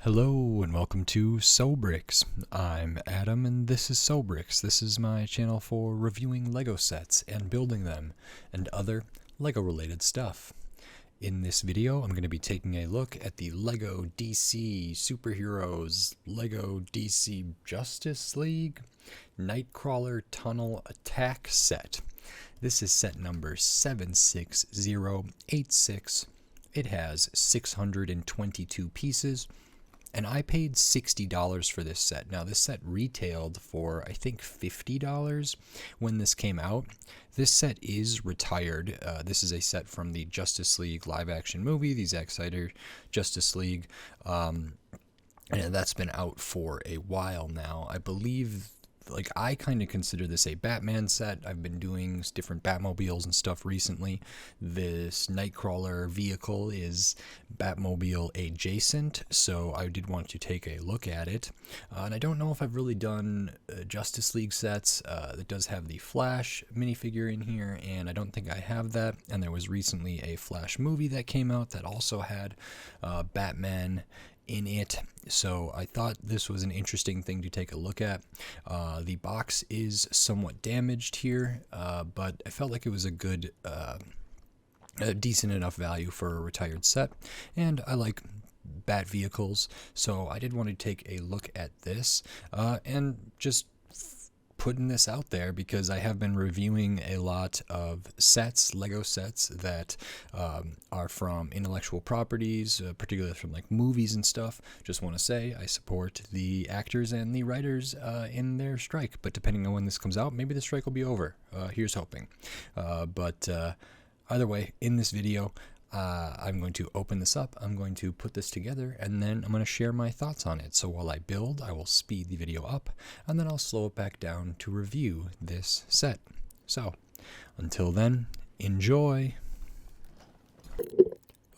Hello and welcome to Sobrix. I'm Adam and this is Sobrix. This is my channel for reviewing Lego sets and building them and other Lego related stuff. In this video, I'm going to be taking a look at the Lego DC Superheroes Lego DC Justice League Knightcrawler Tunnel Attack set. This is set number 76086. It has 622 pieces. And I paid $60 for this set. Now, this set retailed for, I think, $50 when this came out. This set is retired. This is a set from the Justice League live-action movie, the Zack Snyder Justice League. And that's been out for a while now. I believe, I kind of consider this a Batman set. I've been doing different Batmobiles and stuff recently. This Knightcrawler vehicle is Batmobile adjacent, so I did want to take a look at it. And I don't know if I've really done Justice League sets. It does have the Flash minifigure in here, and I don't think I have that. And there was recently a Flash movie that came out that also had Batman in it, so I thought this was an interesting thing to take a look at. The box is somewhat damaged here, but I felt like it was a good, decent enough value for a retired set, and I like Bat vehicles, so I did want to take a look at this and just putting this out there because I have been reviewing a lot of sets, Lego sets that are from intellectual properties, particularly from movies and stuff. Just want to say I support the actors and the writers in their strike, but depending on when this comes out, maybe the strike will be over. Here's hoping. But either way, in this video, I'm going to open this up, I'm going to put this together, and then I'm going to share my thoughts on it. So while I build, I will speed the video up, and then I'll slow it back down to review this set. So, until then, enjoy!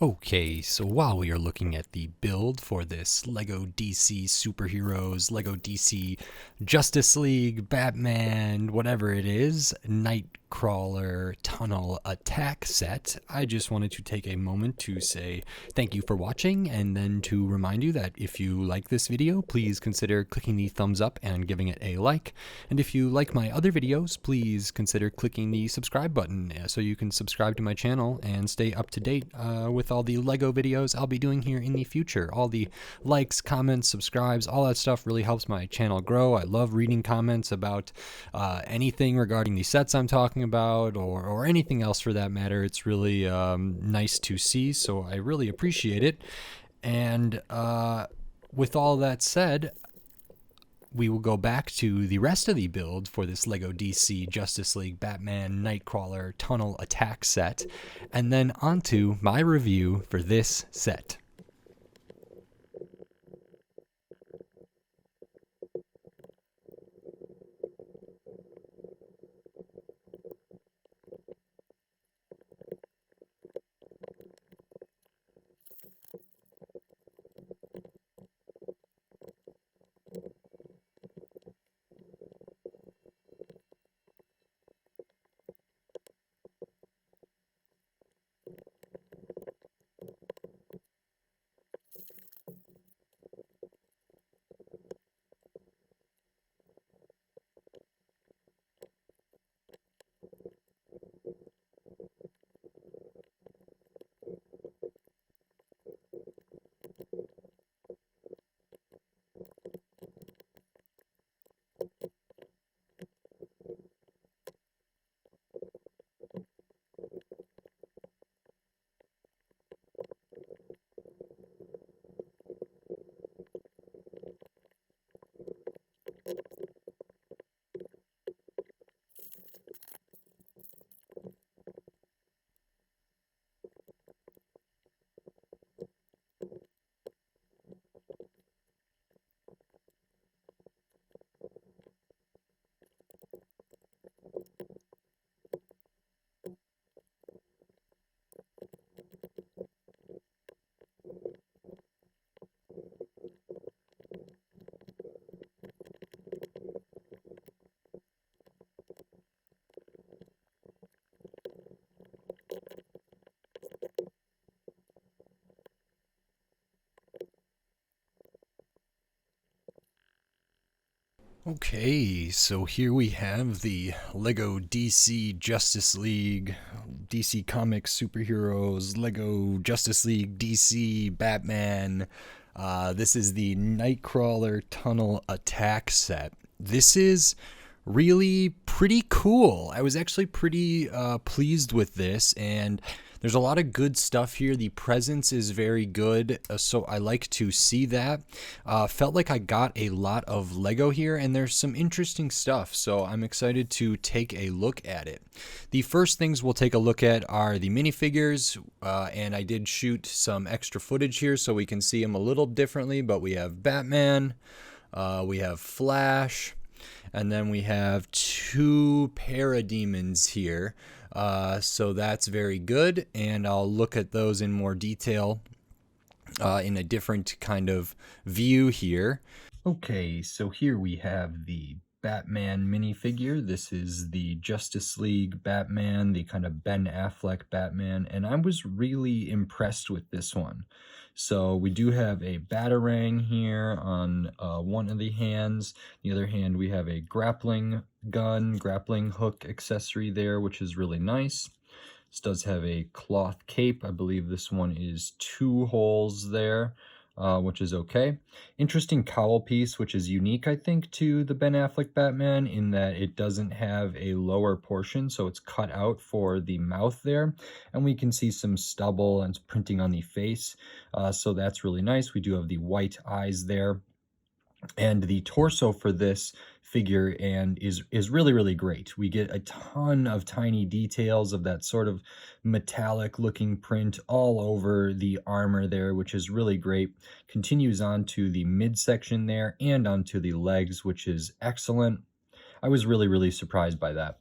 Okay, so while we are looking at the build for this Lego DC Superheroes, Lego DC Justice League, Batman, whatever it is, Knightcrawler Tunnel Attack set, I just wanted to take a moment to say thank you for watching, and then to remind you that if you like this video, please consider clicking the thumbs up and giving it a like. And if you like my other videos, please consider clicking the subscribe button so you can subscribe to my channel and stay up to date with all the Lego videos I'll be doing here in the future. All the likes, comments, subscribes, all that stuff really helps my channel grow. I love reading comments about anything regarding the sets I'm talking about, or anything else for that matter. It's really nice to see, so I really appreciate it. And with all that said, we will go back to the rest of the build for this Lego DC Justice League Batman Knightcrawler Tunnel Attack set, and then onto my review for this set. Okay, so here we have the Lego DC Justice League, DC Comics superheroes, Lego Justice League, DC Batman. This is the Knightcrawler Tunnel Attack set. This is really pretty cool. I was actually pretty pleased with this, and there's a lot of good stuff here. The presence is very good, so I like to see that. Felt like I got a lot of Lego here, and there's some interesting stuff, so I'm excited to take a look at it. The first things we'll take a look at are the minifigures, and I did shoot some extra footage here so we can see them a little differently, but we have Batman, we have Flash, and then we have two Parademons here. So that's very good, and I'll look at those in more detail in a different kind of view here. Okay, so here we have the Batman minifigure. This is the Justice League Batman, the kind of Ben Affleck Batman, and I was really impressed with this one. So we do have a Batarang here on one of the hands. The other hand, we have a grappling gun, grappling hook accessory there, which is really nice. This does have a cloth cape. I believe this one is 2 holes there, which is okay. Interesting cowl piece, which is unique, I think, to the Ben Affleck Batman in that it doesn't have a lower portion, so it's cut out for the mouth there. And we can see some stubble and printing on the face, so that's really nice. We do have the white eyes there. And the torso for this figure is really great. We get a ton of tiny details of that sort of metallic looking print all over the armor there, which is really great. Continues on to the midsection there and onto the legs, which is excellent. I was really surprised by that.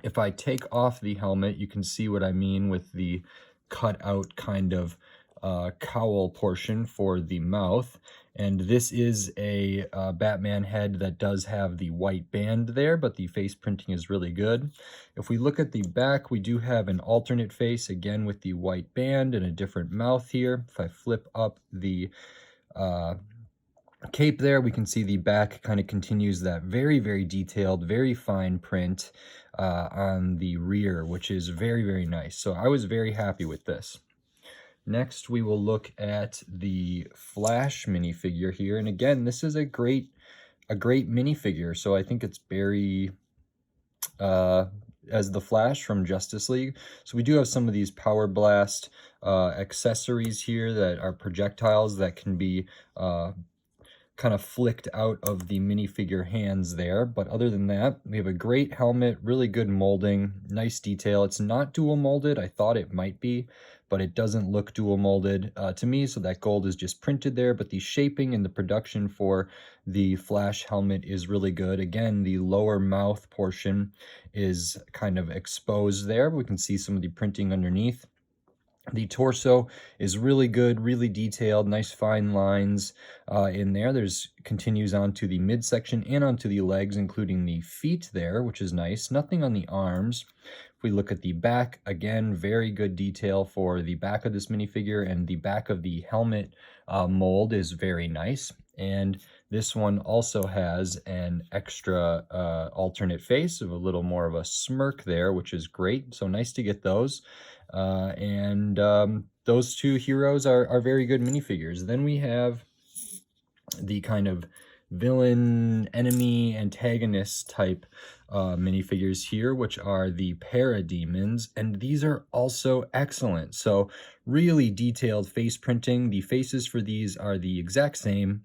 If I take off the helmet, you can see what I mean with the cut out kind of cowl portion for the mouth. And this is a Batman head that does have the white band there, but the face printing is really good. If we look at the back, we do have an alternate face, again with the white band and a different mouth here. If I flip up the cape there, we can see the back kind of continues that very detailed, very fine print on the rear, which is very nice. So I was very happy with this. Next, we will look at the Flash minifigure here. And again, this is a great minifigure. So I think it's Barry as the Flash from Justice League. So we do have some of these Power Blast accessories here that are projectiles that can be kind of flicked out of the minifigure hands there. But other than that, we have a great helmet, really good molding, nice detail. It's not dual molded. I thought it might be, but it doesn't look dual molded to me, so that gold is just printed there. But the shaping and the production for the Flash helmet is really good. Again, the lower mouth portion is kind of exposed there. We can see some of the printing underneath. The torso is really good, really detailed, nice fine lines in there. Continues on to the midsection and onto the legs, including the feet there, which is nice. Nothing on the arms. If we look at the back, again, very good detail for the back of this minifigure, and the back of the helmet mold is very nice. And this one also has an extra alternate face of a little more of a smirk there, which is great. So nice to get those. Those two heroes are very good minifigures. Then we have the kind of villain, enemy, antagonist type minifigures here, which are the Parademons, and these are also excellent. So really detailed face printing. The faces for these are the exact same,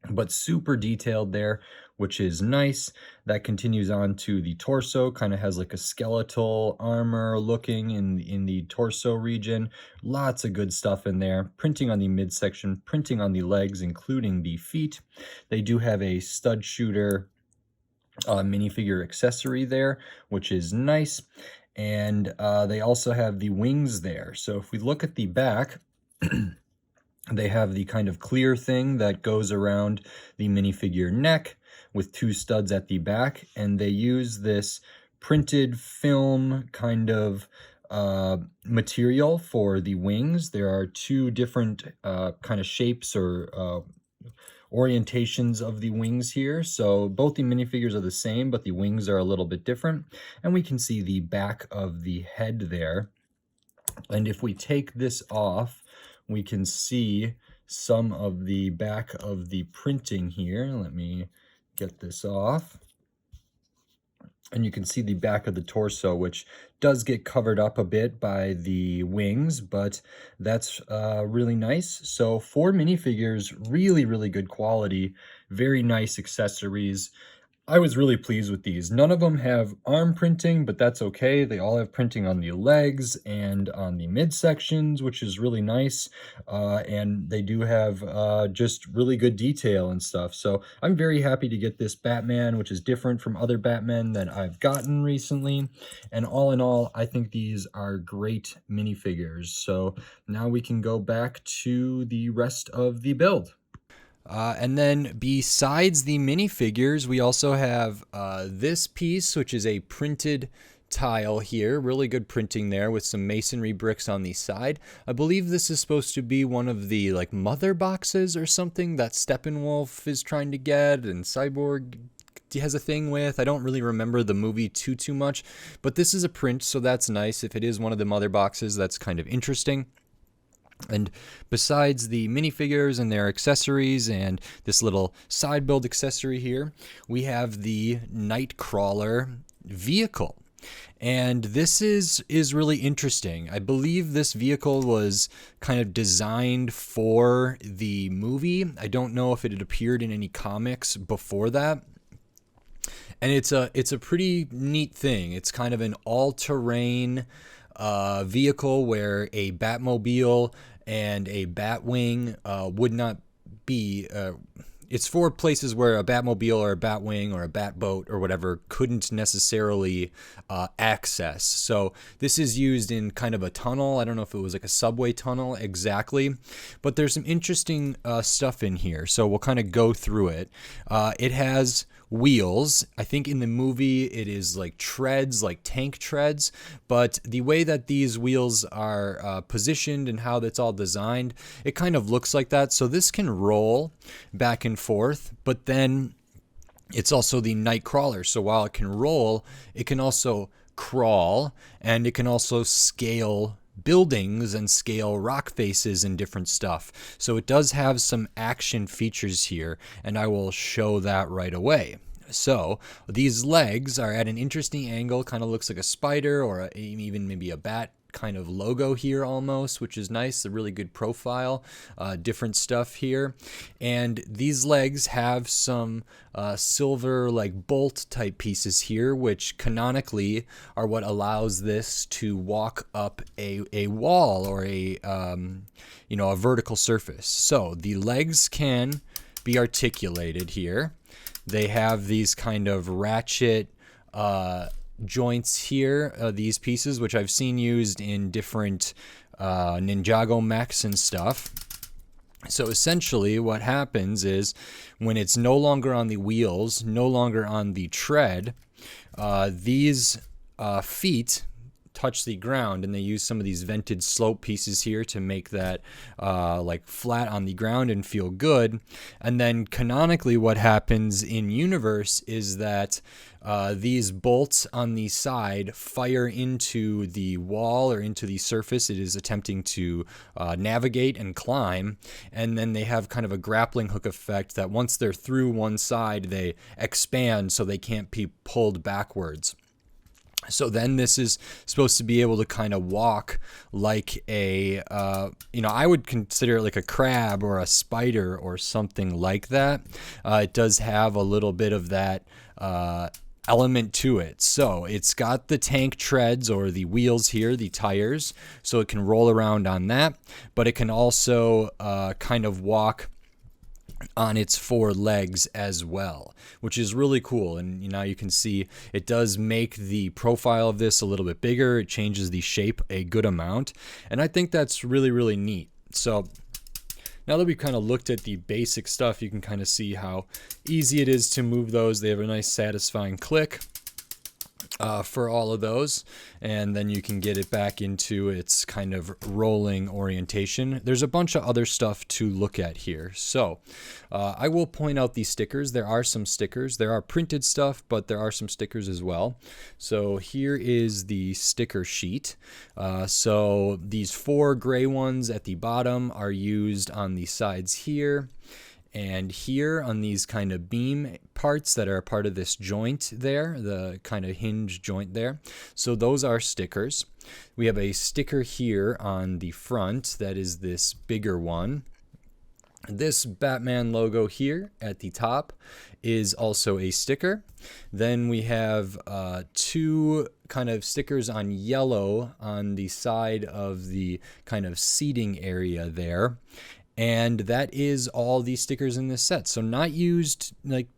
but super detailed there, which is nice. That continues on to the torso, kind of has like a skeletal armor looking in the torso region. Lots of good stuff in there. Printing on the midsection, printing on the legs, including the feet. They do have a stud shooter minifigure accessory there, which is nice. And they also have the wings there. So if we look at the back, they have the kind of clear thing that goes around the minifigure neck with 2 studs at the back, and they use this printed film kind of material for the wings. There are 2 different kind of shapes or orientations of the wings here. So both the minifigures are the same, but the wings are a little bit different. And we can see the back of the head there. And if we take this off, we can see some of the back of the printing here. Let me get this off. And you can see the back of the torso, which does get covered up a bit by the wings, but that's really nice. So 4 minifigures, really, really good quality, very nice accessories. I was really pleased with these. None of them have arm printing, but that's okay. They all have printing on the legs and on the midsections, which is really nice. And they do have just really good detail and stuff. So I'm very happy to get this Batman, which is different from other Batmen that I've gotten recently. And all in all, I think these are great minifigures. So now we can go back to the rest of the build. And then besides the minifigures, we also have this piece, which is a printed tile here. Really good printing there with some masonry bricks on the side. I believe this is supposed to be one of the like mother boxes or something that Steppenwolf is trying to get and Cyborg has a thing with. I don't really remember the movie too much, but this is a print, so that's nice. If it is one of the mother boxes, that's kind of interesting. And besides the minifigures and their accessories and this little side build accessory here, we have the Knightcrawler vehicle. And this is really interesting. I believe this vehicle was kind of designed for the movie. I don't know if it had appeared in any comics before that. And it's a pretty neat thing. It's kind of an all-terrain vehicle where a Batmobile and a Batwing would not be. It's for places where a Batmobile or a Batwing or a Batboat or whatever couldn't necessarily access. So this is used in kind of a tunnel. I don't know if it was like a subway tunnel exactly, but there's some interesting stuff in here. So we'll kind of go through it. It has wheels. I think in the movie it is like treads, like tank treads, but the way that these wheels are positioned and how that's all designed, it kind of looks like that. So this can roll back and forth, but then it's also the Knightcrawler. So while it can roll, it can also crawl, and it can also scale buildings and scale rock faces and different stuff. So it does have some action features here, and I will show that right away. So these legs are at an interesting angle, kind of looks like a spider or even maybe a bat kind of logo here almost, which is nice. A really good profile, different stuff here. And these legs have some silver like bolt type pieces here, which canonically are what allows this to walk up a wall or a vertical surface. So the legs can be articulated here. They have these kind of ratchet joints here, these pieces, which I've seen used in different Ninjago mechs and stuff. So essentially what happens is when it's no longer on the wheels, no longer on the tread, these feet touch the ground, and they use some of these vented slope pieces here to make that like flat on the ground and feel good. And then canonically what happens in universe is that these bolts on the side fire into the wall or into the surface it is attempting to navigate and climb, and then they have kind of a grappling hook effect that once they're through one side they expand so they can't be pulled backwards. So then this is supposed to be able to kind of walk like a, I would consider it like a crab or a spider or something like that. It does have a little bit of that element to it. So it's got the tank treads or the wheels here, the tires, so it can roll around on that, but it can also kind of walk on its 4 legs as well, which is really cool. And now you can see it does make the profile of this a little bit bigger. It changes the shape a good amount, and I think that's really, really neat. So now that we've kind of looked at the basic stuff, you can kind of see how easy it is to move those. They have a nice satisfying click. for all of those, and then you can get it back into its kind of rolling orientation. There's a bunch of other stuff to look at here. So I will point out these stickers. There are some stickers. There are printed stuff, but there are some stickers as well. So here is the sticker sheet. So these 4 gray ones at the bottom are used on the sides here. And here on these kind of beam parts that are a part of this joint there, the kind of hinge joint there. So those are stickers. We have a sticker here on the front that is this bigger one. This Batman logo here at the top is also a sticker. Then we have 2 kind of stickers on yellow on the side of the kind of seating area there. And that is all the stickers in this set. So not used, like,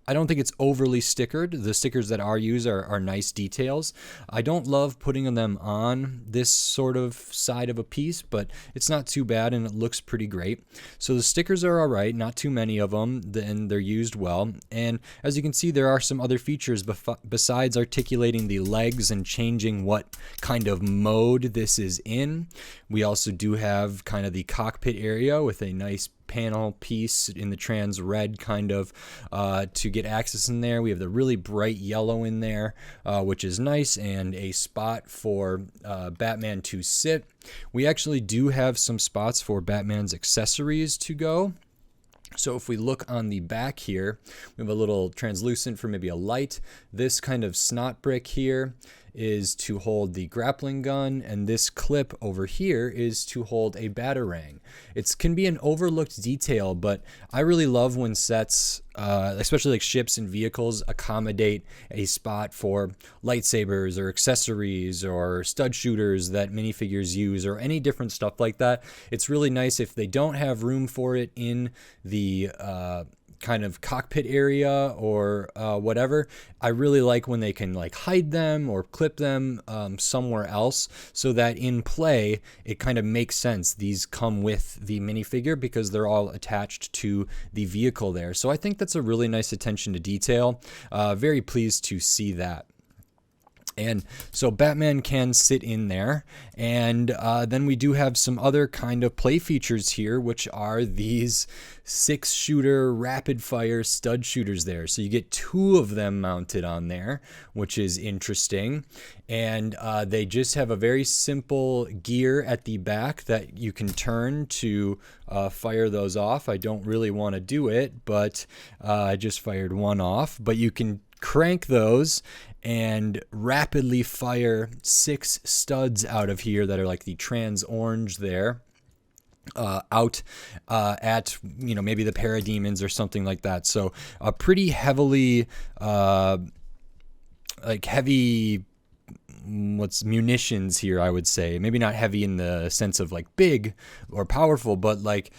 I don't think it's overly stickered. The stickers that are used are nice details. I don't love putting them on this sort of side of a piece, but it's not too bad and it looks pretty great. So the stickers are all right, not too many of them, and they're used well. And as you can see, there are some other features besides articulating the legs and changing what kind of mode this is in. We also do have kind of the cockpit area with a nice panel piece in the trans red kind of to get access in there. We have the really bright yellow in there, which is nice, and a spot for Batman to sit. We actually do have some spots for Batman's accessories to go. So if we look on the back here, we have a little translucent for maybe a light. This kind of snot brick here is to hold the grappling gun, and this clip over here is to hold a batarang. It can be an overlooked detail, but I really love when sets, especially like ships and vehicles, accommodate a spot for lightsabers or accessories or stud shooters that minifigures use, or any different stuff like that. It's really nice if they don't have room for it in the kind of cockpit area or whatever. I really like when they can like hide them or clip them somewhere else, so that in play it kind of makes sense. These come with the minifigure because they're all attached to the vehicle there. So I think that's a really nice attention to detail. Very pleased to see that. And so Batman can sit in there. And then we do have some other kind of play features here, which are these 6-shooter rapid fire stud shooters there. So you get 2 of them mounted on there, which is interesting. And they just have a very simple gear at the back that you can turn to fire those off. I don't really want to do it, but I just fired one off. But you can crank those and rapidly fire 6 studs out of here that are like the trans orange there, out at, you know, maybe the Parademons or something like that. So a pretty heavily like heavy munitions here, I would say. Maybe not heavy in the sense of like big or powerful, but like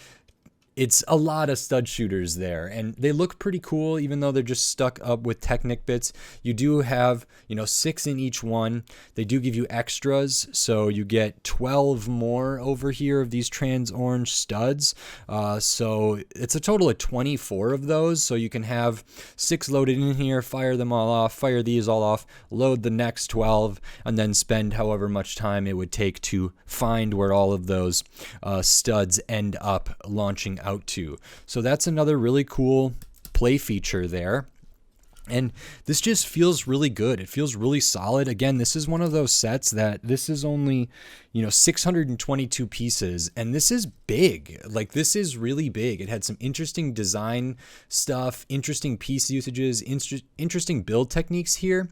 it's a lot of stud shooters there, and they look pretty cool even though they're just stuck up with Technic bits. You do have, you know, 6 in each one. They do give you extras, so you get 12 more over here of these trans orange studs. So it's a total of 24 of those, so you can have 6 loaded in here, fire them all off, fire these all off, load the next 12, and then spend however much time it would take to find where all of those studs end up launching out to. So that's another really cool play feature there. And this just feels really good. It feels really solid. Again, this is one of those sets that this is only, you know, 622 pieces, and this is big. Like, this is really big. It had some interesting design stuff, interesting piece usages, interesting build techniques here,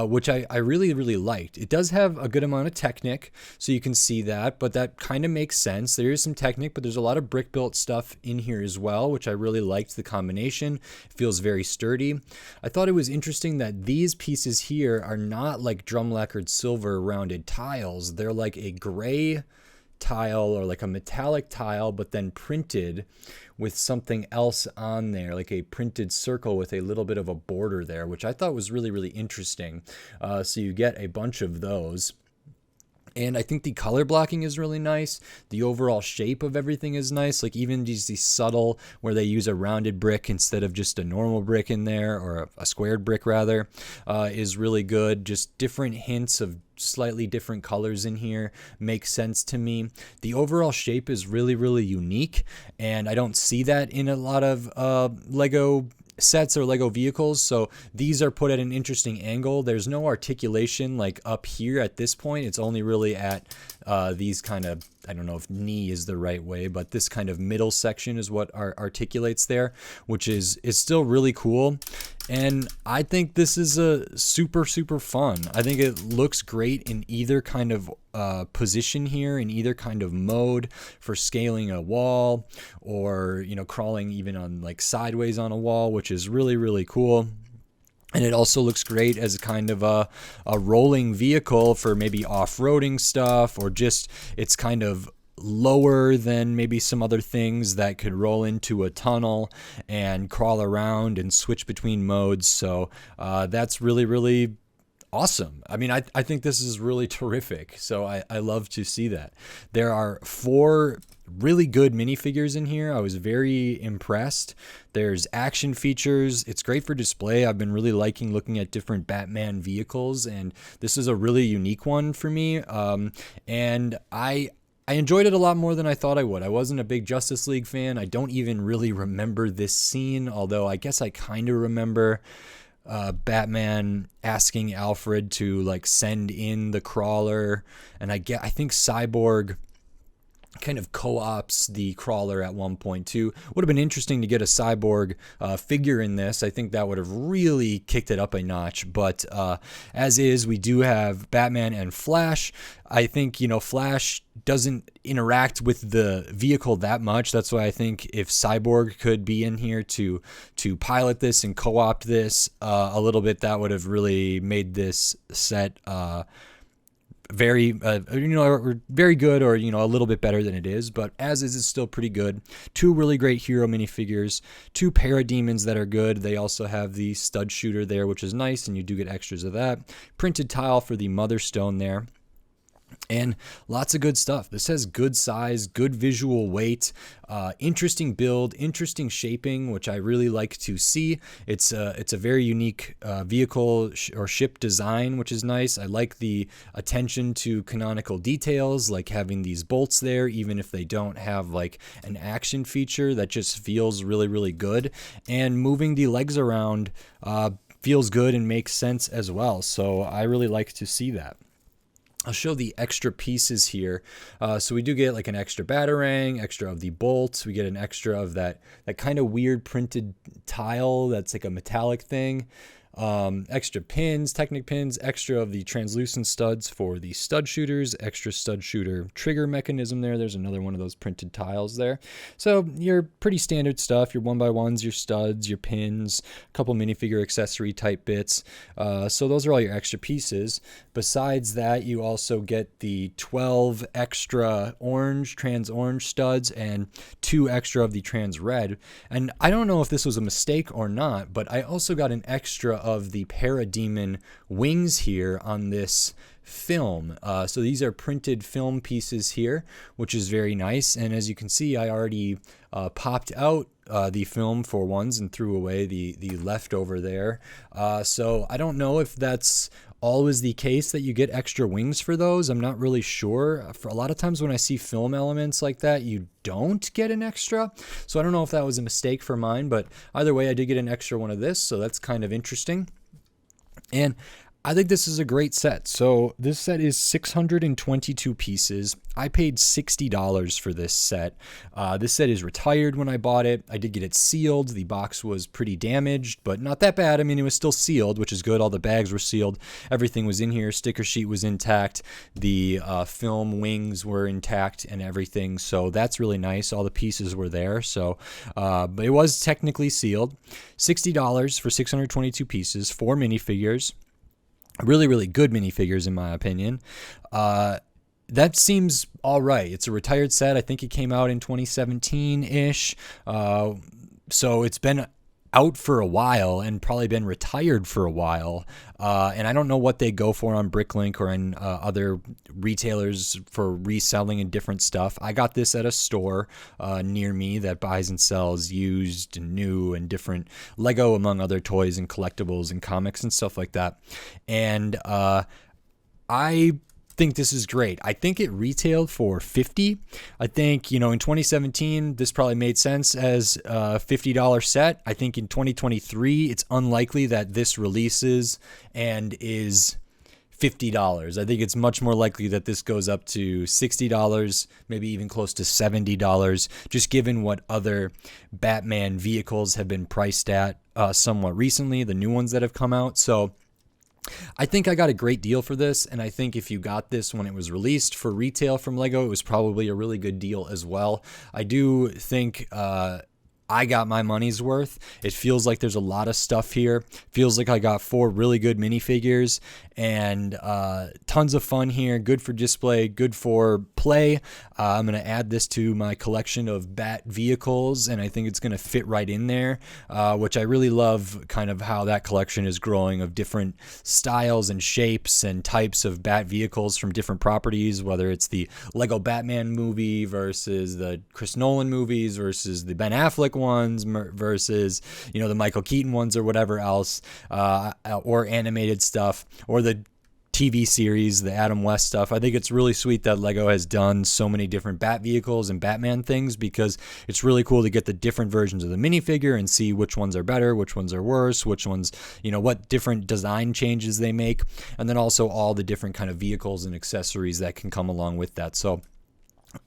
which I really, really liked. It does have a good amount of Technic, so you can see that, but that kind of makes sense. There is some Technic, but there's a lot of brick built stuff in here as well, which I really liked the combination. It feels very sturdy. I thought it was interesting that these pieces here are not like drum lacquered silver rounded tiles. They're like a gray tile or like a metallic tile, but then printed with something else on there, like a printed circle with a little bit of a border there, which I thought was really, really interesting. So you get a bunch of those. And I think the color blocking is really nice. The overall shape of everything is nice. Like even these subtle where they use a rounded brick instead of just a normal brick in there, or a squared brick rather, is really good. Just different hints of slightly different colors in here makes sense to me. The overall shape is really, really unique, and I don't see that in a lot of Lego sets or Lego vehicles. So these are put at an interesting angle. There's no articulation like up here at this point. It's only really at these kind of, I don't know if knee is the right way, but this kind of middle section is what articulates there, which is still really cool. And I think this is a super, super fun. I think it looks great in either kind of position here, in either kind of mode, for scaling a wall, or, you know, crawling even on like sideways on a wall, which is really, really cool. And it also looks great as kind of a rolling vehicle for maybe off-roading stuff, or just it's kind of lower than maybe some other things that could roll into a tunnel and crawl around and switch between modes. So that's really, really awesome. I mean, I think this is really terrific. So I love to see that. There are 4 really good minifigures in here. I was very impressed. There's action features. It's great for display. I've been really liking looking at different Batman vehicles, and this is a really unique one for me. And I enjoyed it a lot more than I thought I would. I wasn't a big Justice League fan. I don't even really remember this scene, although I guess I kind of remember Batman asking Alfred to like send in the crawler, and I think Cyborg kind of co-ops the crawler at one point too. Would have been interesting to get a Cyborg figure in this. I think that would have really kicked it up a notch. But as is, we do have Batman and Flash. I think, you know, Flash doesn't interact with the vehicle that much. That's why I think if Cyborg could be in here to pilot this and co-opt this a little bit, that would have really made this set very very good, or, you know, a little bit better than it is. But as is, it's still pretty good. 2 really great hero minifigures, 2 Parademons that are good. They also have the stud shooter there, which is nice, and you do get extras of that. Printed tile for the Mother Stone there. And lots of good stuff. This has good size, good visual weight, interesting build, interesting shaping, which I really like to see. It's a very unique vehicle or ship design, which is nice. I like the attention to canonical details, like having these bolts there, even if they don't have like an action feature. That just feels really, really good. And moving the legs around feels good and makes sense as well. So I really like to see that. I'll show the extra pieces here. So we do get like an extra batarang, extra of the bolts. We get an extra of that kind of weird printed tile that's like a metallic thing. Extra pins, Technic pins, extra of the translucent studs for the stud shooters, extra stud shooter trigger mechanism there. There's another one of those printed tiles there. So your pretty standard stuff, your 1x1s, your studs, your pins, a couple minifigure accessory type bits. So those are all your extra pieces. Besides that, you also get the 12 extra trans orange studs and 2 extra of the trans red. And I don't know if this was a mistake or not, but I also got an extra of the Parademon wings here on this film. So these are printed film pieces here, which is very nice. And as you can see, I already popped out the film for ones and threw away the leftover there. So I don't know if that's always the case that you get extra wings for those. I'm not really sure. For a lot of times when I see film elements like that, you don't get an extra. So I don't know if that was a mistake for mine, but either way, I did get an extra one of this. So that's kind of interesting. And I think this is a great set. So this set is 622 pieces. I paid $60 for this set. This set is retired when I bought it. I did get it sealed. The box was pretty damaged, but not that bad. I mean, it was still sealed, which is good. All the bags were sealed. Everything was in here. Sticker sheet was intact. The film wings were intact and everything. So that's really nice. All the pieces were there. So, but it was technically sealed. $60 for 622 pieces, 4 minifigures. Really, really good minifigures, in my opinion. That seems all right. It's a retired set. I think it came out in 2017-ish. So it's been out for a while and probably been retired for a while. And I don't know what they go for on Bricklink or in other retailers for reselling and different stuff. I got this at a store near me that buys and sells used and new and different Lego, among other toys and collectibles and comics and stuff like that. And I think this is great. I think it retailed for $50. I think, in 2017, this probably made sense as a $50 set. I think in 2023, it's unlikely that this releases and is $50. I think it's much more likely that this goes up to $60, maybe even close to $70, just given what other Batman vehicles have been priced at somewhat recently, the new ones that have come out. So I think I got a great deal for this, and I think if you got this when it was released for retail from Lego, it was probably a really good deal as well. I do think I got my money's worth. It feels like there's a lot of stuff here. Feels like I got 4 really good minifigures and tons of fun here. Good for display, good for play. I'm going to add this to my collection of Bat vehicles, and I think it's going to fit right in there, which I really love kind of how that collection is growing of different styles and shapes and types of Bat vehicles from different properties, whether it's the Lego Batman movie versus the Chris Nolan movies versus the Ben Affleck ones versus, the Michael Keaton ones or whatever else, or animated stuff, or the TV series, the Adam West stuff. I think it's really sweet that Lego has done so many different Bat vehicles and Batman things, because it's really cool to get the different versions of the minifigure and see which ones are better, which ones are worse, which ones, what different design changes they make, and then also all the different kind of vehicles and accessories that can come along with that. So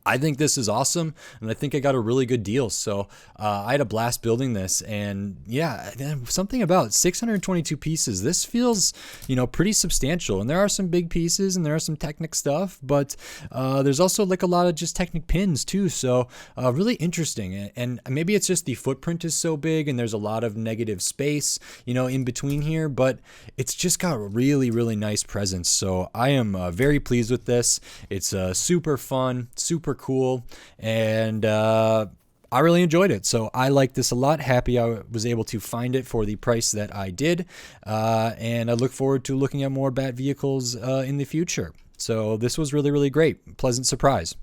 I think this is awesome, and I think I got a really good deal. So I had a blast building this, and yeah, something about 622 pieces. This feels, pretty substantial, and there are some big pieces and there are some Technic stuff, but there's also like a lot of just Technic pins too. So really interesting, and maybe it's just the footprint is so big and there's a lot of negative space, in between here, but it's just got a really, really nice presence. So I am very pleased with this. It's super fun, super cool, and I really enjoyed it. So I like this a lot. Happy I was able to find it for the price that I did, and I look forward to looking at more Bat vehicles in the future. So this was really, really great. Pleasant surprise.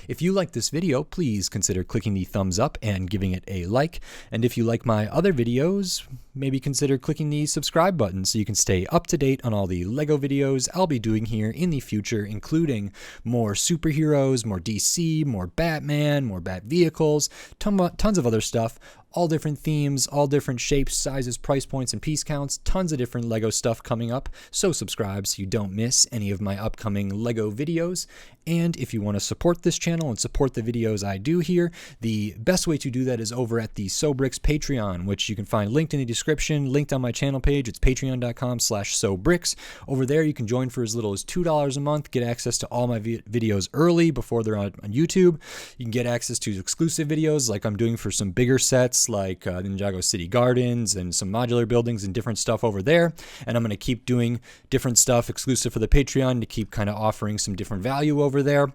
If you like this video, please consider clicking the thumbs up and giving it a like. And if you like my other videos, maybe consider clicking the subscribe button so you can stay up to date on all the Lego videos I'll be doing here in the future, including more superheroes, more DC, more Batman, more Bat vehicles, tons of other stuff. All different themes, all different shapes, sizes, price points, and piece counts. Tons of different Lego stuff coming up. So subscribe so you don't miss any of my upcoming Lego videos. And if you want to support this channel and support the videos I do here, the best way to do that is over at the SoBricks Patreon, which you can find linked in the description, linked on my channel page. It's patreon.com/SoBricks. Over there, you can join for as little as $2 a month, get access to all my videos early before they're on YouTube. You can get access to exclusive videos like I'm doing for some bigger sets, like Ninjago City Gardens and some modular buildings and different stuff over there. And I'm going to keep doing different stuff exclusive for the Patreon to keep kind of offering some different value over there.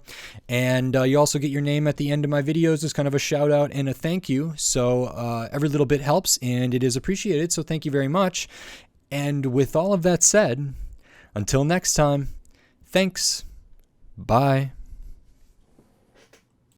And you also get your name at the end of my videos as kind of a shout out and a thank you. So every little bit helps and it is appreciated. So thank you very much. And with all of that said, until next time, thanks. Bye.